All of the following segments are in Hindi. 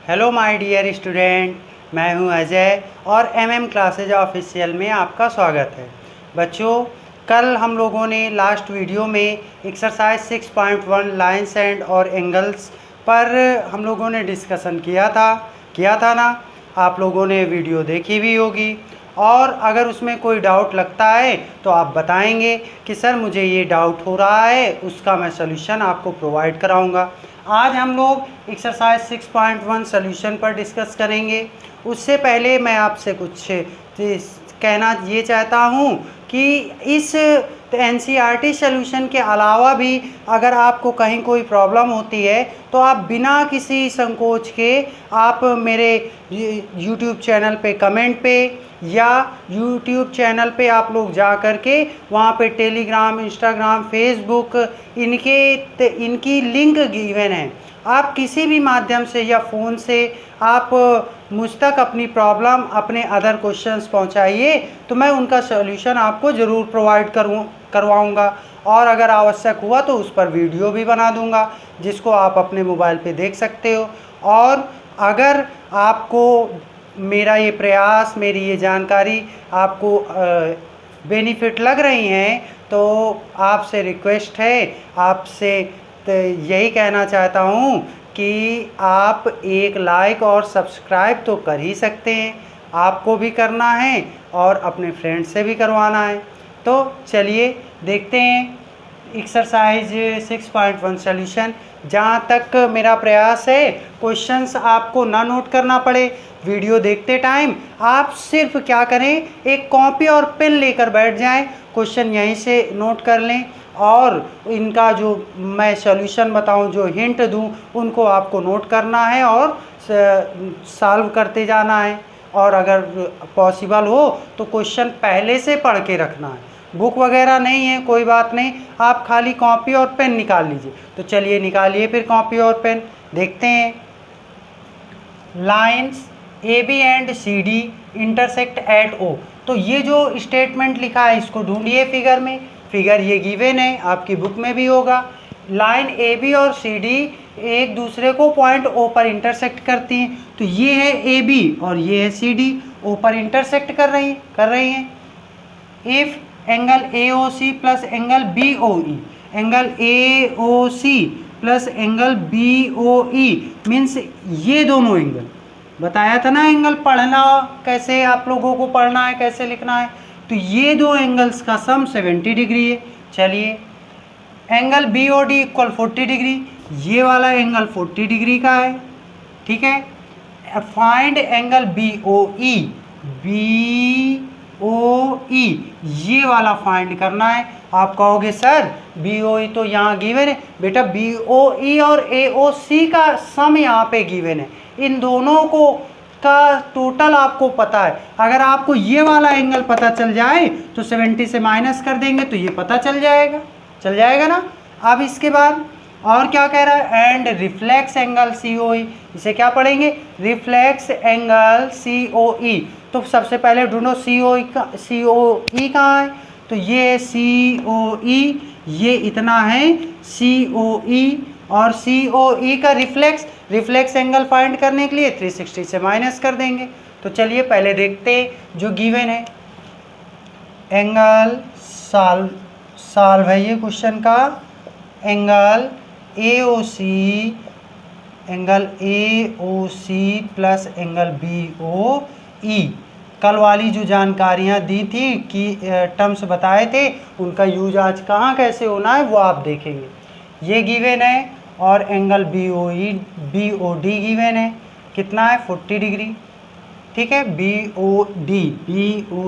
हेलो माय डियर स्टूडेंट, मैं हूं अजय और एमएम क्लासेज ऑफिशियल में आपका स्वागत है। बच्चों, कल हम लोगों ने लास्ट वीडियो में एक्सरसाइज 6.1 लाइन्स एंड और एंगल्स पर हम लोगों ने डिस्कशन किया था ना। आप लोगों ने वीडियो देखी भी होगी और अगर उसमें कोई डाउट लगता है तो आप बताएंगे कि सर मुझे ये डाउट हो रहा है, उसका मैं सॉल्यूशन आपको प्रोवाइड कराऊंगा। आज हम लोग एक्सरसाइज 6.1 सॉल्यूशन पर डिस्कस करेंगे। उससे पहले मैं आपसे कुछ कहना ये चाहता हूँ कि इस एनसीईआरटी सॉल्यूशन के अलावा भी अगर आपको कहीं कोई प्रॉब्लम होती है तो आप बिना किसी संकोच के आप मेरे यूट्यूब चैनल पे कमेंट पे या यूट्यूब चैनल पे आप लोग जा कर के वहाँ पे टेलीग्राम, इंस्टाग्राम, फेसबुक इनकी लिंक गिवन है। आप किसी भी माध्यम से या फ़ोन से आप मुझ तक अपनी प्रॉब्लम, अपने अदर क्वेश्चंस पहुंचाइए तो मैं उनका सॉल्यूशन आपको ज़रूर प्रोवाइड करवाऊंगा और अगर आवश्यक हुआ तो उस पर वीडियो भी बना दूंगा जिसको आप अपने मोबाइल पे देख सकते हो। और अगर आपको मेरा ये प्रयास, मेरी ये जानकारी आपको बेनिफिट लग रही हैं तो आपसे रिक्वेस्ट है, आपसे तो यही कहना चाहता हूँ कि आप एक लाइक और सब्सक्राइब तो कर ही सकते हैं, आपको भी करना है और अपने फ्रेंड से भी करवाना है। तो चलिए देखते हैं एक्सरसाइज 6.1 सॉल्यूशन। जहाँ तक मेरा प्रयास है क्वेश्चंस आपको ना नोट करना पड़े, वीडियो देखते टाइम आप सिर्फ क्या करें, एक कॉपी और पेन लेकर बैठ जाएं, क्वेश्चन यहीं से नोट कर लें और इनका जो मैं सॉल्यूशन बताऊं, जो हिंट दूं, उनको आपको नोट करना है और सॉल्व करते जाना है। और अगर पॉसिबल हो तो क्वेश्चन पहले से पढ़ के रखना है। बुक वगैरह नहीं है कोई बात नहीं, आप खाली कॉपी और पेन निकाल लीजिए। तो चलिए निकालिए फिर कॉपी और पेन, देखते हैं। Lines A B and C D intersect at O. तो ये जो स्टेटमेंट लिखा है इसको ढूंढिए फिगर में। फिगर ये गिवन है, आपकी बुक में भी होगा। लाइन ए बी और सी डी एक दूसरे को पॉइंट ओ पर इंटरसेक्ट करती हैं। तो ये है ए बी और ये है सी डी, ओ पर इंटरसेक्ट कर रही हैं। If angle A O C plus angle B O E, angle A O C plus angle B O E means ये दोनों एंगल, बताया था ना एंगल पढ़ना कैसे, आप लोगों को पढ़ना है कैसे लिखना है। तो ये दो एंगल्स का सम 70 डिग्री है। चलिए angle B O D equal 40 degree, ये वाला एंगल 40 डिग्री का है, ठीक है। Find angle B O E, B O E ये वाला फाइंड करना है। आप कहोगे सर बी ओ ई तो यहाँ गिवन है। बेटा बी ओ ई और ए ओ सी का सम यहाँ पे गिवन है, इन दोनों को का टोटल आपको पता है। अगर आपको ये वाला एंगल पता चल जाए तो 70 से माइनस कर देंगे तो ये पता चल जाएगा ना। अब इसके बाद और क्या कह रहा है, एंड रिफ्लेक्स एंगल सी ओ ई, इसे क्या पढ़ेंगे, रिफ्लेक्स एंगल सी ओ ई। तो सबसे पहले ढूंढो सी ओ ई कहाँ है। तो ये है सी ओ ई, ये इतना है सी ओ ई, और सी ओ ई का रिफ्लेक्स एंगल फाइंड करने के लिए 360 से माइनस कर देंगे। तो चलिए पहले देखते जो गिवन है। एंगल सॉल्व है ये क्वेश्चन का। Angle A O C plus angle B O E, कल वाली जो जानकारियाँ दी थी कि टर्म्स बताए थे उनका यूज आज कहाँ कैसे होना है वो आप देखेंगे। ये गिवन है और angle B O D given है, कितना है 40 डिग्री, ठीक है। बी ओ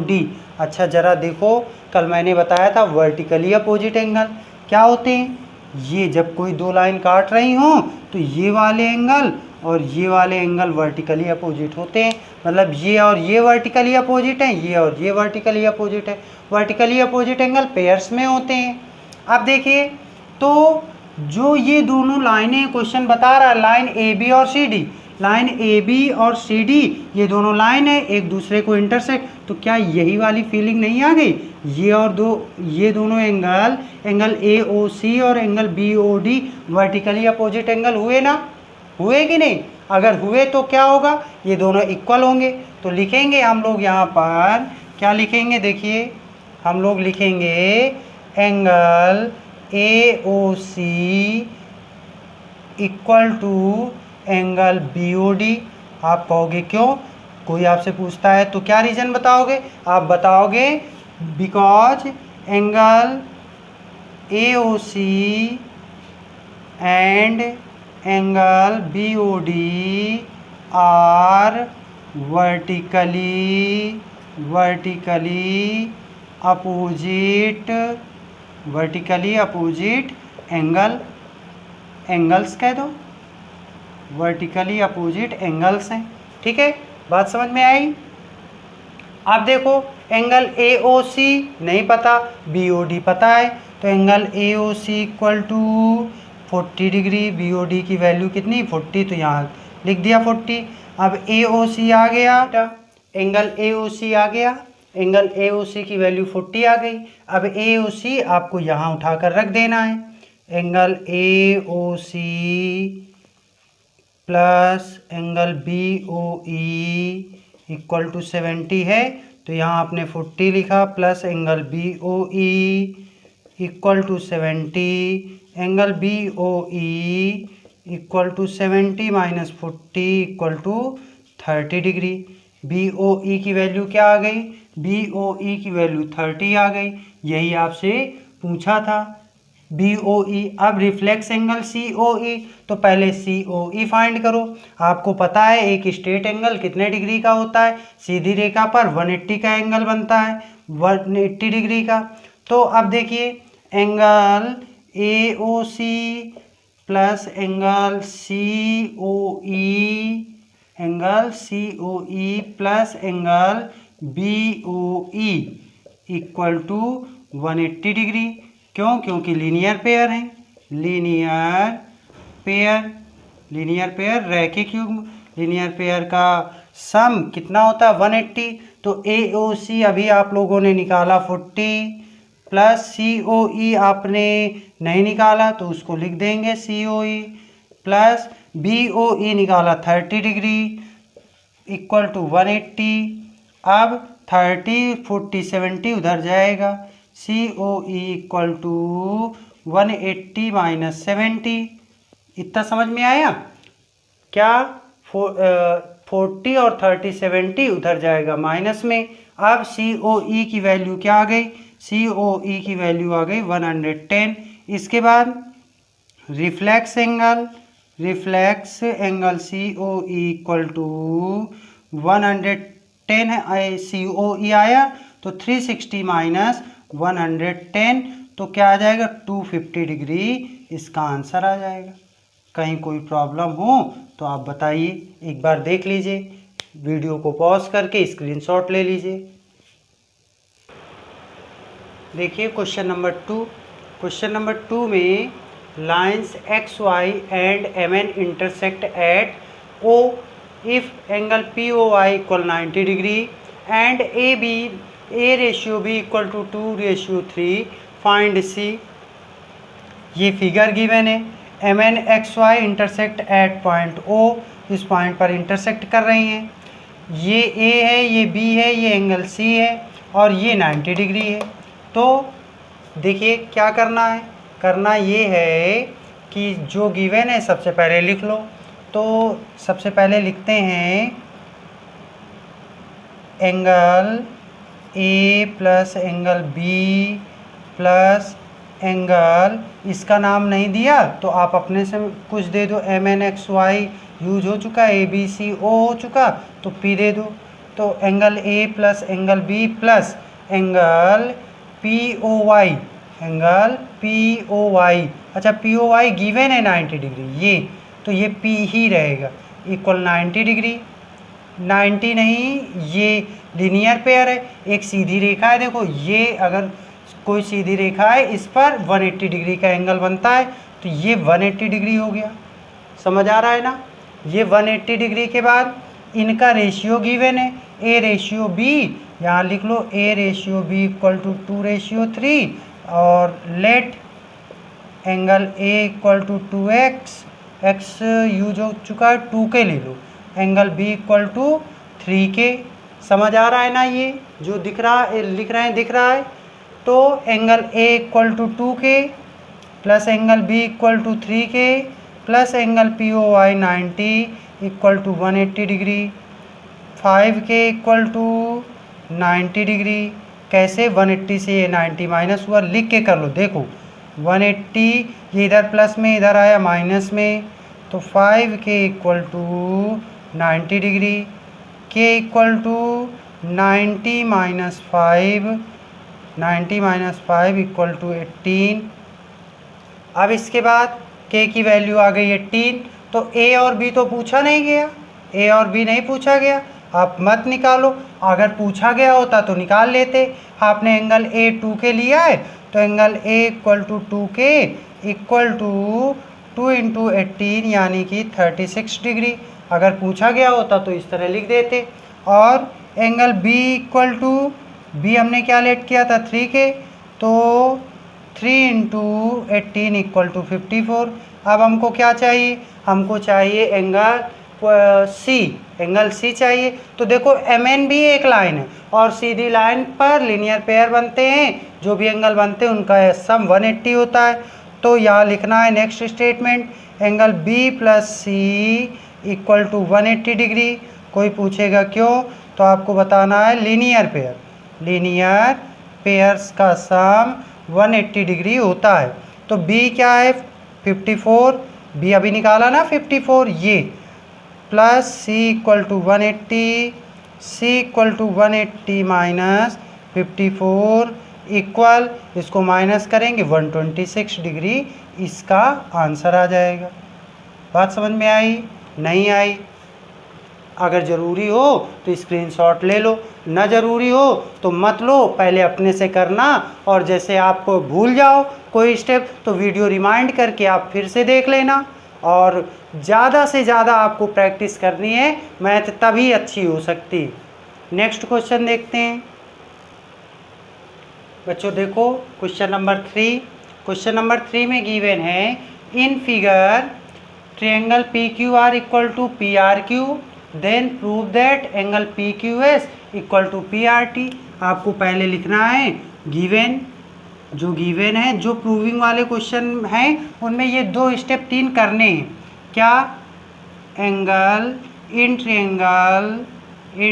डी अच्छा ज़रा देखो, कल मैंने बताया था वर्टिकली अपोजिट एंगल क्या होते हैं। ये जब कोई दो लाइन काट रही हों तो ये वाले एंगल और ये वाले एंगल वर्टिकली अपोजिट होते हैं, मतलब ये और ये वर्टिकली अपोजिट हैं, ये और ये वर्टिकली अपोजिट है। वर्टिकली अपोजिट एंगल पेयर्स में होते हैं। अब देखिए तो जो ये दोनों लाइनें क्वेश्चन बता रहा है, लाइन ए बी और C D, line A B और सी डी ये दोनों लाइन है एक दूसरे को इंटरसेक्ट, तो क्या यही वाली फीलिंग नहीं आ गई। ये दोनों एंगल ए ओ सी और angle B O D vertically opposite angle हुए ना, हुए कि नहीं। अगर हुए तो क्या होगा, ये दोनों इक्वल होंगे। तो लिखेंगे हम लोग यहाँ पर, क्या लिखेंगे, देखिए हम लोग लिखेंगे angle AOC equal to angle BOD। आप कहोगे क्यों, कोई आपसे पूछता है तो क्या रीज़न बताओगे, आप बताओगे because angle AOC and angle BOD are vertically opposite angles कह दो, वर्टिकली अपोजिट एंगल्स हैं। ठीक है, बात समझ में आई। अब देखो एंगल AOC नहीं पता, BOD पता है, तो angle AOC equal to 40 degree, BOD की वैल्यू कितनी 40, तो यहाँ लिख दिया 40। अब AOC आ गया, एंगल AOC आ गया, एंगल AOC की वैल्यू 40 आ गई। अब AOC आपको यहाँ उठाकर रख देना है, angle AOC plus angle BOE equal to 70 है, तो यहाँ आपने 40 लिखा, plus angle BOE equal to 70, angle BOE equal to 70 minus 40 equal to 30 degree. BOE की वैल्यू क्या आ गई, BOE की वैल्यू 30 आ गई, यही आपसे पूछा था BOE। अब रिफ्लेक्स एंगल COE, तो पहले COE फाइंड करो। आपको पता है एक स्ट्रेट एंगल कितने डिग्री का होता है, सीधी रेखा पर 180 का एंगल बनता है, 180 डिग्री का। तो अब देखिए angle AOC plus angle COE plus angle BOE equal to 180 degree. क्यों, क्योंकि लीनियर पेयर हैं, लीनियर पेयर रैखिक युग्म, लीनियर पेयर का सम कितना होता है 180। तो AOC अभी आप लोगों ने निकाला 40 प्लस COE आपने नहीं निकाला तो उसको लिख देंगे COE प्लस BOE निकाला 30 डिग्री इक्वल टू 180। अब 30 40 70 उधर जाएगा, COE इक्वल टू 180 माइनस 70। इतना समझ में आया क्या, 40 और 30 70 उधर जाएगा माइनस में। अब COE की वैल्यू क्या आ गई, COE की वैल्यू आ गई 110। इसके बाद reflex angle COE equal to 110 है, COE आया तो 360 माइनस 110, तो क्या आ जाएगा 250 डिग्री, इसका आंसर आ जाएगा। कहीं कोई प्रॉब्लम हो तो आप बताइए, एक बार देख लीजिए, वीडियो को पॉज करके स्क्रीनशॉट ले लीजिए। देखिए क्वेश्चन नंबर 2 में lines XY and MN intersect at O if angle POI equal 90 degree and A ratio B equal to 2:3, find C। ये फिगर गिवन है, MN XY intersect at point O, इस पॉइंट पर इंटरसेक्ट कर रही हैं, ये A है, ये B है, ये एंगल C है और ये 90 डिग्री है। तो देखिए क्या करना है, करना ये है कि जो गिवन है सबसे पहले लिख लो। तो सबसे पहले लिखते हैं angle A plus angle B plus angle, इसका नाम नहीं दिया तो आप अपने से कुछ दे दो, MN XY यूज हो चुका, ABCO हो चुका तो P दे दो। तो angle A plus angle B plus angle POY, अच्छा POY गिवन है 90 डिग्री, ये तो ये P ही रहेगा, इक्वल 90 डिग्री। 90 नहीं, ये लीनियर पेयर है, एक सीधी रेखा है, देखो ये अगर कोई सीधी रेखा है इस पर 180 डिग्री का एंगल बनता है, तो ये 180 डिग्री हो गया, समझ आ रहा है ना। ये 180 डिग्री के बाद इनका रेशियो गिवन है A रेशियो B, यहाँ लिख लो A ratio B equal to 2:3 और let angle A equal to 2x x use हो चुका है 2K ले लो, angle B equal to 3K। समझ आ रहा है ना, ये जो दिख रहा है लिख रहे हैं दिख रहा है। तो angle A equal to 2K plus angle B equal to 3K plus angle P O Y 90 equal to 180 degree, 5K equal to 90 degree. कैसे 180 से ये 90 माइनस हुआ, लिख के कर लो। देखो 180 ये इधर प्लस में इधर आया माइनस में, तो 5K equal to 90 degree, K equal to 90 minus 5, 90 minus 5 equal to 18। अब इसके बाद K की वैल्यू आ गई 18। तो A और B तो पूछा नहीं गया, A और B नहीं पूछा गया, आप मत निकालो। अगर पूछा गया होता तो निकाल लेते। आपने एंगल A 2K लिया है, तो angle A equal to 2K equal to 2 into 18 यानी कि 36 डिग्री। अगर पूछा गया होता तो इस तरह लिख देते। और angle B equal to, B हमने क्या लेट किया था 3K, तो 3 इंटू 18 इक्वल टू 54। अब हमको क्या चाहिए, हमको चाहिए एंगल सी, एंगल सी चाहिए। तो देखो MN भी एक लाइन है और सीधी लाइन पर लीनियर पेयर बनते हैं, जो भी एंगल बनते हैं उनका सम 180 होता है। तो यहाँ लिखना है next statement, angle B plus C equal to 180 degree. कोई पूछेगा क्यों, तो आपको बताना है लीनियर पेयर, लीनियर पेयर्स का सम 180 डिग्री होता है। तो B क्या है 54, B अभी निकाला ना 54, ये plus C equal to 180, C equal to 180 minus 54 equal, इसको माइनस करेंगे 126 डिग्री, इसका आंसर आ जाएगा। बात समझ में आई, नहीं आई? अगर ज़रूरी हो तो स्क्रीनशॉट ले लो, ना ज़रूरी हो तो मत लो, पहले अपने से करना। और जैसे आप भूल जाओ कोई स्टेप तो वीडियो रिमाइंड करके आप फिर से देख लेना। और ज़्यादा से ज़्यादा आपको प्रैक्टिस करनी है, मैथ तभी अच्छी हो सकती। नेक्स्ट क्वेश्चन देखते हैं बच्चों। देखो क्वेश्चन नंबर 3। क्वेश्चन नंबर 3 में गिवन है in figure triangle P Q R equal to P R Q, then prove that angle P Q S equal to P R T. आपको पहले लिखना है गिवन, जो गिवन है, जो प्रूविंग वाले क्वेश्चन हैं उनमें ये 2 स्टेप 3 करने हैं। क्या, angle in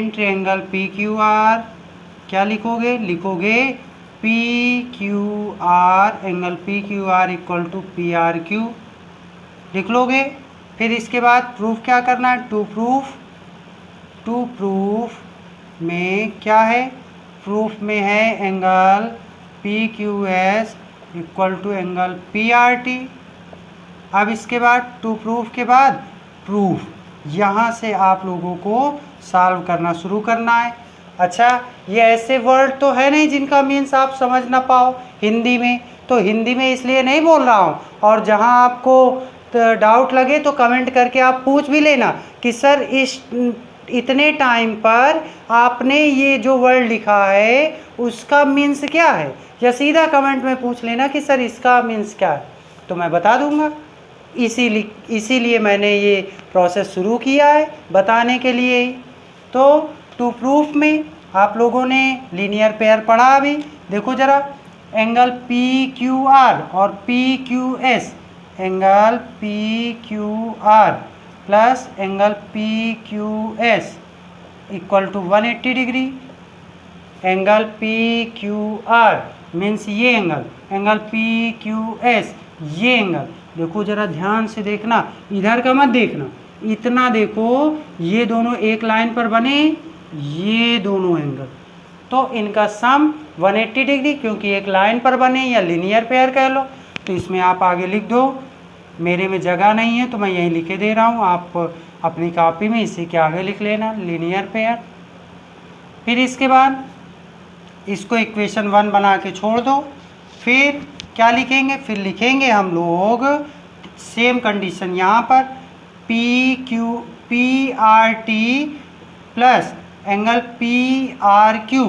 triangle P Q R, क्या लिखोगे, लिखोगे P Q R, angle P Q R equal to P R Q लिख लोगे। फिर इसके बाद प्रूफ क्या करना है, टू प्रूफ में क्या है, प्रूफ में है angle P Q S equal to angle P R T. अब इसके बाद टू प्रूफ के बाद प्रूफ, यहाँ से आप लोगों को सॉल्व करना शुरू करना है। अच्छा, ये ऐसे वर्ड तो है नहीं जिनका मीन्स आप समझ ना पाओ हिंदी में, तो हिंदी में इसलिए नहीं बोल रहा हूँ। और जहाँ आपको डाउट लगे तो कमेंट करके आप पूछ भी लेना कि सर इतने टाइम पर आपने ये जो वर्ड लिखा है उसका मीन्स क्या है, या सीधा कमेंट में पूछ लेना कि सर इसका मीन्स क्या है, तो मैं बता दूंगा। इसीलिए मैंने ये प्रोसेस शुरू किया है बताने के लिए ही। तो टू प्रूफ में आप लोगों ने लीनियर पेयर पढ़ा अभी। देखो ज़रा, एंगल पी क्यू आर और P Q S, angle P Q R plus angle P Q S equal to 180 degree. Angle P Q R means ये एंगल पी क्यू एस ये एंगल। देखो ज़रा ध्यान से देखना, इधर का मत देखना, इतना देखो, ये दोनों एक लाइन पर बने, ये दोनों एंगल, तो इनका सम 180 डिग्री, क्योंकि एक लाइन पर बने, या लीनियर पेयर कह लो। तो इसमें आप आगे लिख दो, मेरे में जगह नहीं है तो मैं यहीं लिखे दे रहा हूँ, आप अपनी कॉपी में इसी के आगे लिख लेना लीनियर पेयर। फिर इसके बाद इसको इक्वेशन 1 बना के छोड़ दो। फिर क्या लिखेंगे, फिर लिखेंगे हम लोग सेम कंडीशन यहाँ पर P R T plus angle P R Q,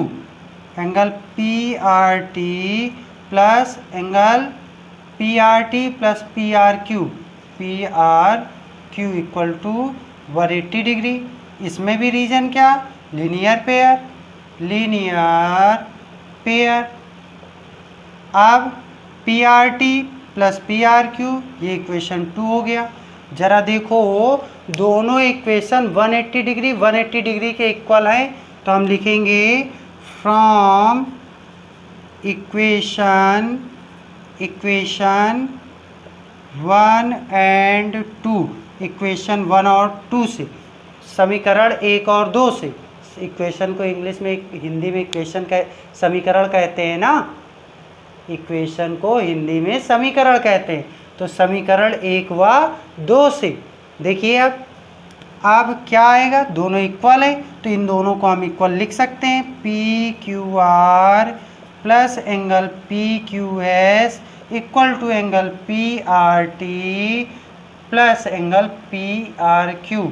angle P R T plus angle P R T plus P R Q P R Q equal to 180 degree. इसमें भी रीजन क्या, लीनियर पेयर, लीनियर पेयर। अब P R T plus P R Q, ये इक्वेशन 2 हो गया। जरा देखो दोनों इक्वेशन 180 डिग्री के इक्वल हैं, तो हम लिखेंगे फ्रॉम इक्वेशन 1 एंड 2, इक्वेशन 1 और 2 से, समीकरण 1 और 2 से। इक्वेशन को इंग्लिश में, हिंदी में इक्वेशन का समीकरण कहते हैं ना, इक्वेशन को हिंदी में समीकरण कहते हैं। तो समीकरण 1 व 2 से देखिए अब क्या आएगा, दोनों इक्वल है तो इन दोनों को हम इक्वल लिख सकते हैं। P Q R plus angle P Q S equal to angle P R T plus angle P R Q.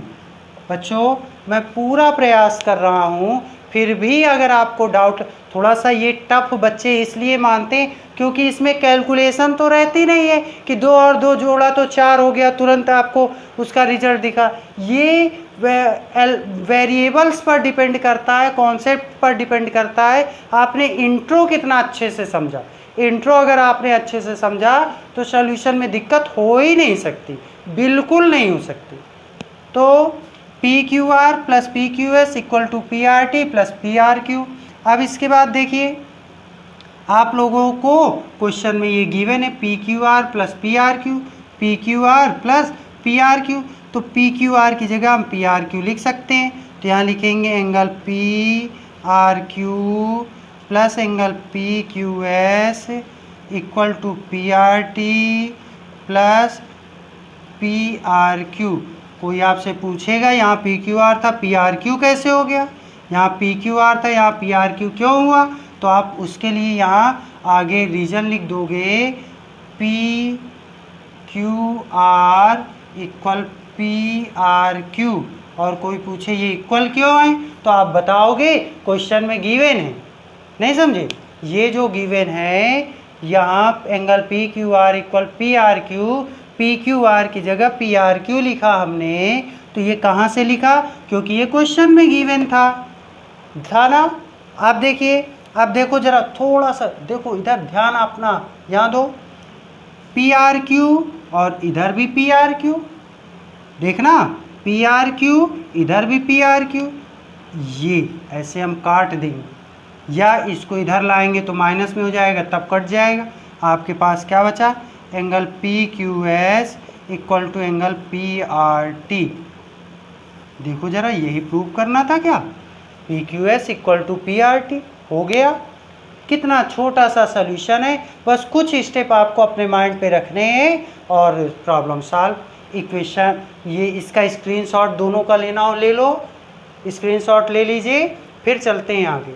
बच्चों मैं पूरा प्रयास कर रहा हूँ, फिर भी अगर आपको डाउट, थोड़ा सा ये टफ बच्चे इसलिए मानते हैं क्योंकि इसमें कैलकुलेशन तो रहती नहीं है कि 2 और 2 जोड़ा तो 4 हो गया, तुरंत आपको उसका रिजल्ट दिखा। ये वेरिएबल्स पर डिपेंड करता है, कॉन्सेप्ट पर डिपेंड करता है आपने इंट्रो कितना अच्छे से समझा। इंट्रो अगर आपने अच्छे से समझा तो सॉल्यूशन में दिक्कत हो ही नहीं सकती, बिल्कुल नहीं हो सकती। तो P Q R plus P Q S equal to P R T plus P R Q. अब इसके बाद देखिए आप लोगों को क्वेश्चन में ये गिवन है P Q R plus P R Q, P Q R plus P R Q. तो पी क्यू आर की जगह हम पी आर क्यू लिख सकते हैं, तो यहाँ लिखेंगे angle P R Q plus angle P Q S equal to P R T plus P R Q. कोई आपसे पूछेगा यहाँ पी क्यू आर था, पी आर क्यू कैसे हो गया, यहाँ पी क्यू आर था, यहाँ पी आर क्यू क्यों हुआ, तो आप उसके लिए यहाँ आगे रीजन लिख दोगे, P Q R equal P R Q. और कोई पूछे ये इक्वल क्यों है, तो आप बताओगे क्वेश्चन में गिवन है, नहीं समझे। ये जो गिवन है यहाँ angle P Q R equal P R Q, P Q are की जगह पी आर क्यू लिखा हमने, तो ये कहाँ से लिखा, क्योंकि ये क्वेश्चन में गिवन था ना। आप देखिए, अब देखो जरा थोड़ा सा देखो इधर ध्यान अपना यहाँ दो, पी आर क्यू और इधर भी पी आर क्यू, देखना पी आर क्यू इधर भी पी आर क्यू, ये ऐसे हम काट देंगे या इसको इधर लाएंगे तो माइनस में हो जाएगा, तब कट जाएगा। आपके पास क्या बचा, angle P Q S equal to angle P R T. देखो जरा यही प्रूव करना था क्या, P Q S equal to P R T हो गया। कितना छोटा सा सॉल्यूशन है, बस कुछ स्टेप आपको अपने माइंड पे रखने हैं और प्रॉब्लम सॉल्व। इक्वेशन ये इसका स्क्रीनशॉट दोनों का लेना हो ले लो, स्क्रीनशॉट ले लीजिए, फिर चलते हैं आगे।